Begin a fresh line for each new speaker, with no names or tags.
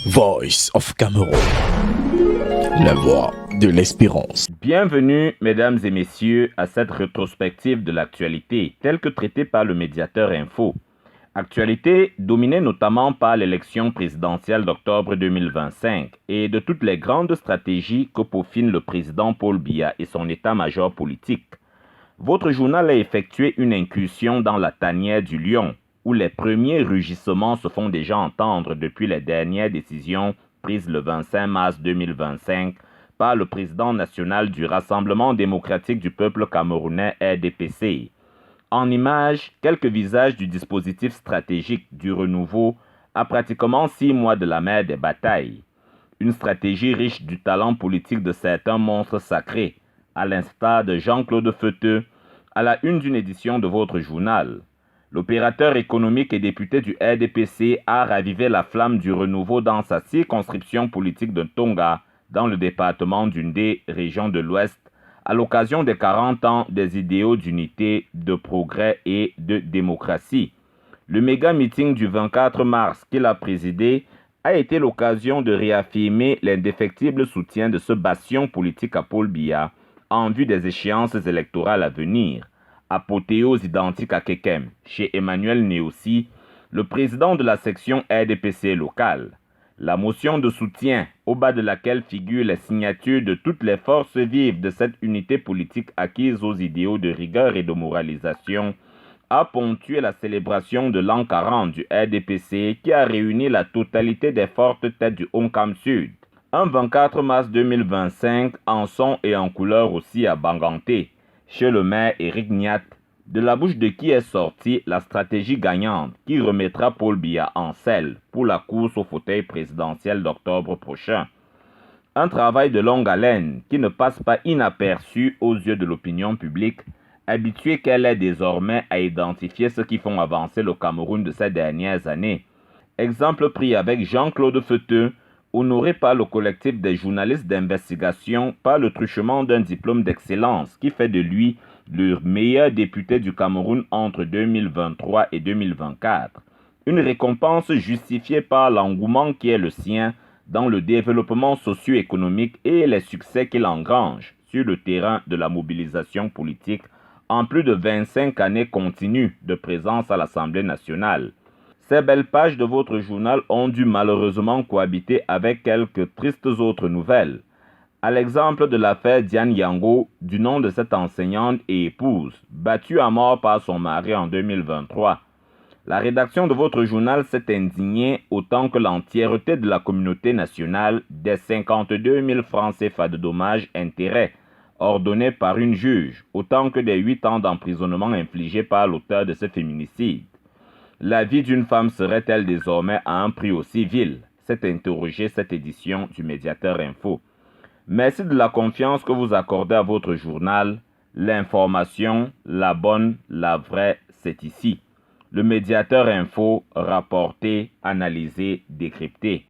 Voice of Cameroon, la voix de l'espérance.
Bienvenue, mesdames et messieurs, à cette rétrospective de l'actualité, telle que traitée par le médiateur Info. Actualité dominée notamment par l'élection présidentielle d'octobre 2025 et de toutes les grandes stratégies que peaufine le président Paul Biya et son état-major politique. Votre journal a effectué une incursion dans la tanière du lion, où les premiers rugissements se font déjà entendre depuis les dernières décisions prises le 25 mars 2025 par le président national du Rassemblement démocratique du peuple camerounais RDPC. En images, quelques visages du dispositif stratégique du renouveau à pratiquement 6 mois de la mer des batailles. Une stratégie riche du talent politique de certains monstres sacrés, à l'instar de Jean-Claude Feuteux, à la une d'une édition de votre journal. L'opérateur économique et député du RDPC a ravivé la flamme du renouveau dans sa circonscription politique de Tonga, dans le département d'Undé, région de l'Ouest, à l'occasion des 40 ans des idéaux d'unité, de progrès et de démocratie. Le méga-meeting du 24 mars qu'il a présidé a été l'occasion de réaffirmer l'indéfectible soutien de ce bastion politique à Paul Biya en vue des échéances électorales à venir. Apothéose identique à Kekem, chez Emmanuel Néossi, le président de la section RDPC locale. La motion de soutien, au bas de laquelle figurent les signatures de toutes les forces vives de cette unité politique acquise aux idéaux de rigueur et de moralisation, a ponctué la célébration de l'an 40 du RDPC qui a réuni la totalité des fortes têtes du Oncam Sud. Un 24 mars 2025 en son et en couleur aussi à Banganté, chez le maire Éric Niat, de la bouche de qui est sortie la stratégie gagnante qui remettra Paul Biya en selle pour la course au fauteuil présidentiel d'octobre prochain. Un travail de longue haleine qui ne passe pas inaperçu aux yeux de l'opinion publique, habituée qu'elle est désormais à identifier ceux qui font avancer le Cameroun de ces dernières années. Exemple pris avec Jean-Claude Feuteux, honoré par le collectif des journalistes d'investigation par le truchement d'un diplôme d'excellence qui fait de lui le meilleur député du Cameroun entre 2023 et 2024. Une récompense justifiée par l'engouement qui est le sien dans le développement socio-économique et les succès qu'il engrange sur le terrain de la mobilisation politique en plus de 25 années continues de présence à l'Assemblée nationale. Ces belles pages de votre journal ont dû malheureusement cohabiter avec quelques tristes autres nouvelles. À l'exemple de l'affaire Diane Yango, du nom de cette enseignante et épouse, battue à mort par son mari en 2023. La rédaction de votre journal s'est indignée autant que l'entièreté de la communauté nationale des 52 000 francs CFA de dommages-intérêts ordonnés par une juge, autant que des 8 ans d'emprisonnement infligés par l'auteur de ce féminicide. La vie d'une femme serait-elle désormais à un prix aussi vil? S'est interrogé cette édition du Médiateur Info. Merci de la confiance que vous accordez à votre journal. L'information, la bonne, la vraie, c'est ici. Le Médiateur Info, rapporté, analysé, décrypté.